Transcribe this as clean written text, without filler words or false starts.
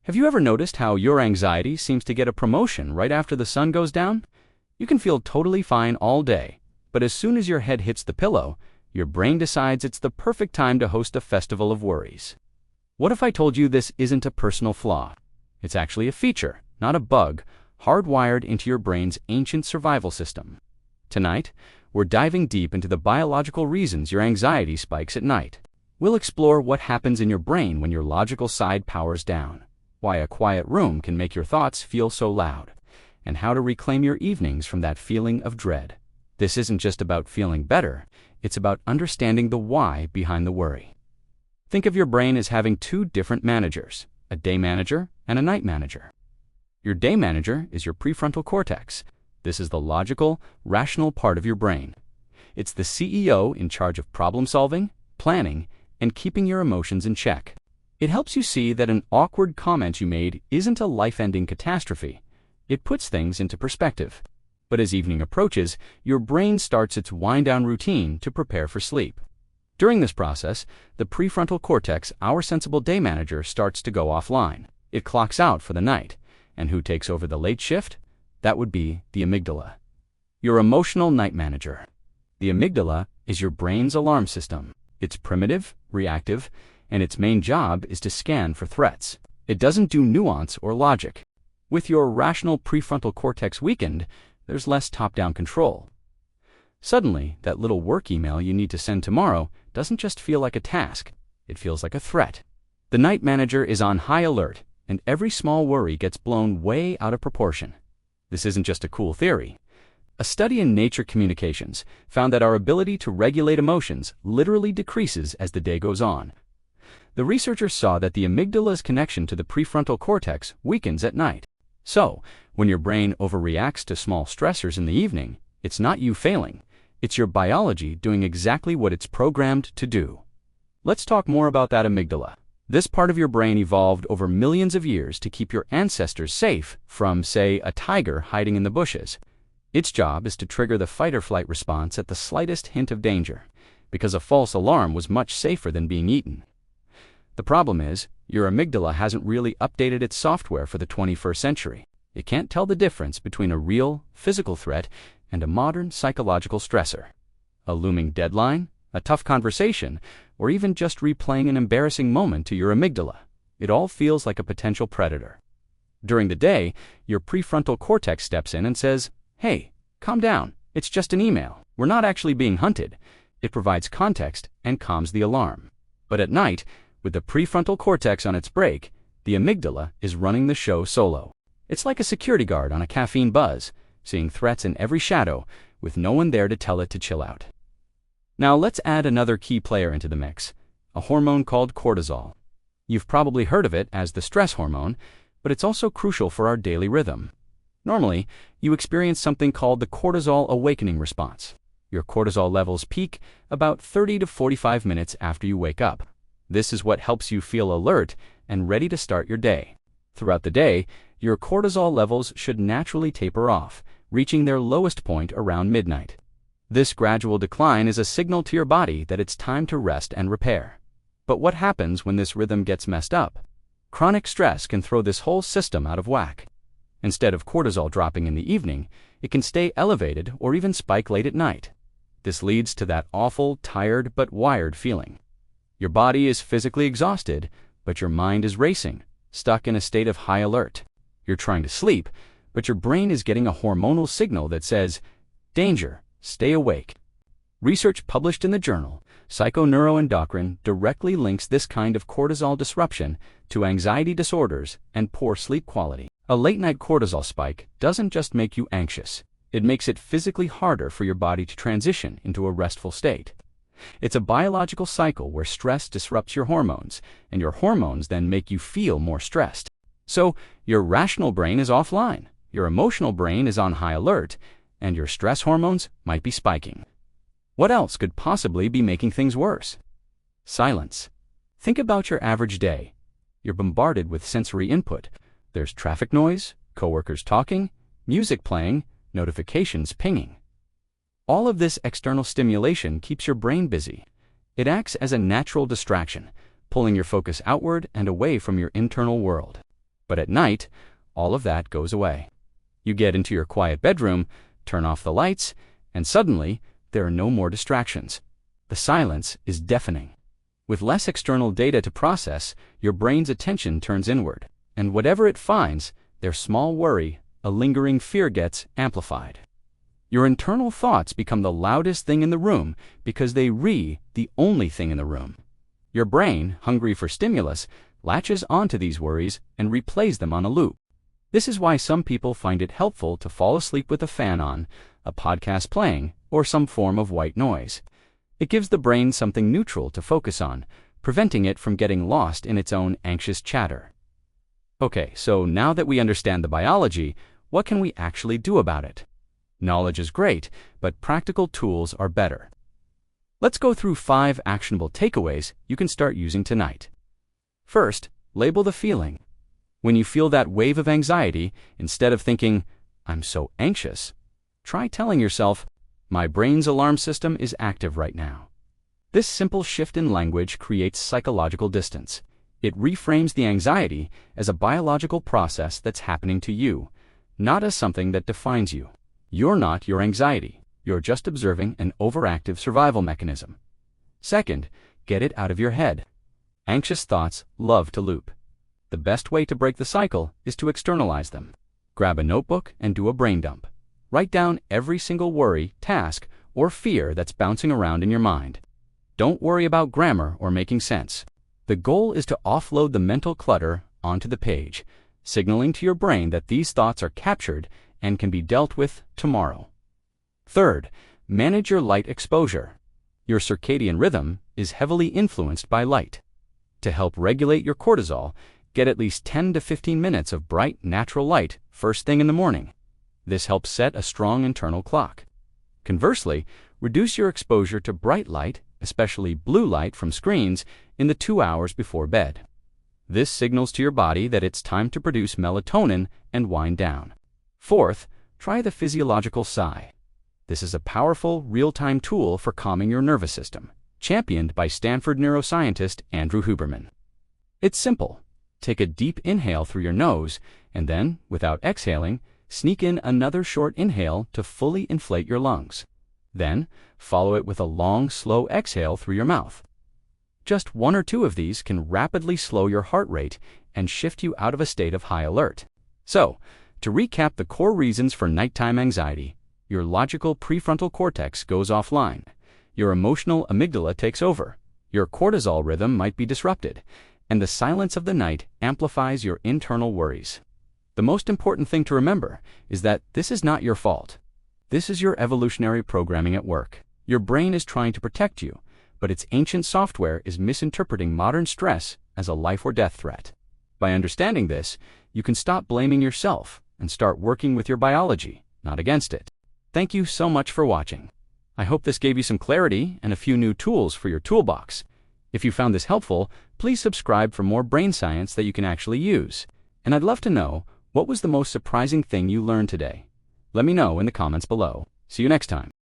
Have you ever noticed how your anxiety seems to get a promotion right after the sun goes down? You can feel totally fine all day, but as soon as your head hits the pillow, your brain decides it's the perfect time to host a festival of worries. What if I told you this isn't a personal flaw? It's actually a feature, not a bug, hardwired into your brain's ancient survival system. Tonight, we're diving deep into the biological reasons your anxiety spikes at night. We'll explore what happens in your brain when your logical side powers down, why a quiet room can make your thoughts feel so loud, and how to reclaim your evenings from that feeling of dread. This isn't just about feeling better, it's about understanding the why behind the worry. Think of your brain as having two different managers, a day manager and a night manager. Your day manager is your prefrontal cortex. This is the logical, rational part of your brain. It's the CEO in charge of problem solving, planning, and keeping your emotions in check. It helps you see that an awkward comment you made isn't a life-ending catastrophe. It puts things into perspective. But as evening approaches, your brain starts its wind-down routine to prepare for sleep. During this process, the prefrontal cortex, our sensible day manager, starts to go offline. It clocks out for the night. And who takes over the late shift? That would be the amygdala. Your emotional night manager. The amygdala is your brain's alarm system. It's primitive, reactive, and its main job is to scan for threats. It doesn't do nuance or logic. With your rational prefrontal cortex weakened, there's less top-down control. Suddenly, that little work email you need to send tomorrow doesn't just feel like a task, it feels like a threat. The night manager is on high alert, and every small worry gets blown way out of proportion. This isn't just a cool theory. A study in Nature Communications found that our ability to regulate emotions literally decreases as the day goes on. The researchers saw that the amygdala's connection to the prefrontal cortex weakens at night. So, when your brain overreacts to small stressors in the evening, it's not you failing. It's your biology doing exactly what it's programmed to do. Let's talk more about that amygdala. This part of your brain evolved over millions of years to keep your ancestors safe from, say, a tiger hiding in the bushes. Its job is to trigger the fight-or-flight response at the slightest hint of danger, because a false alarm was much safer than being eaten. The problem is, your amygdala hasn't really updated its software for the 21st century. It can't tell the difference between a real, physical threat and a modern psychological stressor. A looming deadline, a tough conversation, or even just replaying an embarrassing moment to your amygdala. It all feels like a potential predator. During the day, your prefrontal cortex steps in and says, "Hey, calm down, it's just an email. We're not actually being hunted." It provides context and calms the alarm. But at night, with the prefrontal cortex on its break, the amygdala is running the show solo. It's like a security guard on a caffeine buzz, seeing threats in every shadow, with no one there to tell it to chill out. Now let's add another key player into the mix, a hormone called cortisol. You've probably heard of it as the stress hormone, but it's also crucial for our daily rhythm. Normally, you experience something called the cortisol awakening response. Your cortisol levels peak about 30 to 45 minutes after you wake up. This is what helps you feel alert and ready to start your day. Throughout the day, your cortisol levels should naturally taper off, reaching their lowest point around midnight. This gradual decline is a signal to your body that it's time to rest and repair. But what happens when this rhythm gets messed up? Chronic stress can throw this whole system out of whack. Instead of cortisol dropping in the evening, it can stay elevated or even spike late at night. This leads to that awful, tired but wired feeling. Your body is physically exhausted, but your mind is racing, stuck in a state of high alert. You're trying to sleep, but your brain is getting a hormonal signal that says, "Danger, stay awake." Research published in the journal Psychoneuroendocrine directly links this kind of cortisol disruption to anxiety disorders and poor sleep quality. A late-night cortisol spike doesn't just make you anxious. It makes it physically harder for your body to transition into a restful state. It's a biological cycle where stress disrupts your hormones, and your hormones then make you feel more stressed. So, your rational brain is offline, your emotional brain is on high alert, and your stress hormones might be spiking. What else could possibly be making things worse? Silence. Think about your average day. You're bombarded with sensory input. There's traffic noise, coworkers talking, music playing, notifications pinging. All of this external stimulation keeps your brain busy. It acts as a natural distraction, pulling your focus outward and away from your internal world. But at night, all of that goes away. You get into your quiet bedroom, turn off the lights, and suddenly, there are no more distractions. The silence is deafening. With less external data to process, your brain's attention turns inward, and whatever it finds, their small worry, a lingering fear, gets amplified. Your internal thoughts become the loudest thing in the room because they the only thing in the room. Your brain, hungry for stimulus, latches onto these worries and replays them on a loop. This is why some people find it helpful to fall asleep with a fan on, a podcast playing, or some form of white noise. It gives the brain something neutral to focus on, preventing it from getting lost in its own anxious chatter. Okay, so now that we understand the biology, what can we actually do about it? Knowledge is great, but practical tools are better. Let's go through 5 actionable takeaways you can start using tonight. First, label the feeling. When you feel that wave of anxiety, instead of thinking, "I'm so anxious," try telling yourself, "My brain's alarm system is active right now." This simple shift in language creates psychological distance. It reframes the anxiety as a biological process that's happening to you, not as something that defines you. You're not your anxiety. You're just observing an overactive survival mechanism. Second, get it out of your head. Anxious thoughts love to loop. The best way to break the cycle is to externalize them. Grab a notebook and do a brain dump. Write down every single worry, task, or fear that's bouncing around in your mind. Don't worry about grammar or making sense. The goal is to offload the mental clutter onto the page, signaling to your brain that these thoughts are captured and can be dealt with tomorrow. Third, manage your light exposure. Your circadian rhythm is heavily influenced by light. To help regulate your cortisol, get at least 10 to 15 minutes of bright, natural light first thing in the morning. This helps set a strong internal clock. Conversely, reduce your exposure to bright light, especially blue light from screens, in the 2 hours before bed. This signals to your body that it's time to produce melatonin and wind down. Fourth, try the physiological sigh. This is a powerful, real-time tool for calming your nervous system, championed by Stanford neuroscientist Andrew Huberman. It's simple. Take a deep inhale through your nose, and then, without exhaling, sneak in another short inhale to fully inflate your lungs. Then, follow it with a long, slow exhale through your mouth. Just 1 or 2 of these can rapidly slow your heart rate and shift you out of a state of high alert. So, to recap the core reasons for nighttime anxiety, your logical prefrontal cortex goes offline, your emotional amygdala takes over, your cortisol rhythm might be disrupted, and the silence of the night amplifies your internal worries. The most important thing to remember is that this is not your fault. This is your evolutionary programming at work. Your brain is trying to protect you, but its ancient software is misinterpreting modern stress as a life or death threat. By understanding this, you can stop blaming yourself and start working with your biology, not against it. Thank you so much for watching. I hope this gave you some clarity and a few new tools for your toolbox. If you found this helpful, please subscribe for more brain science that you can actually use. And I'd love to know, what was the most surprising thing you learned today? Let me know in the comments below. See you next time.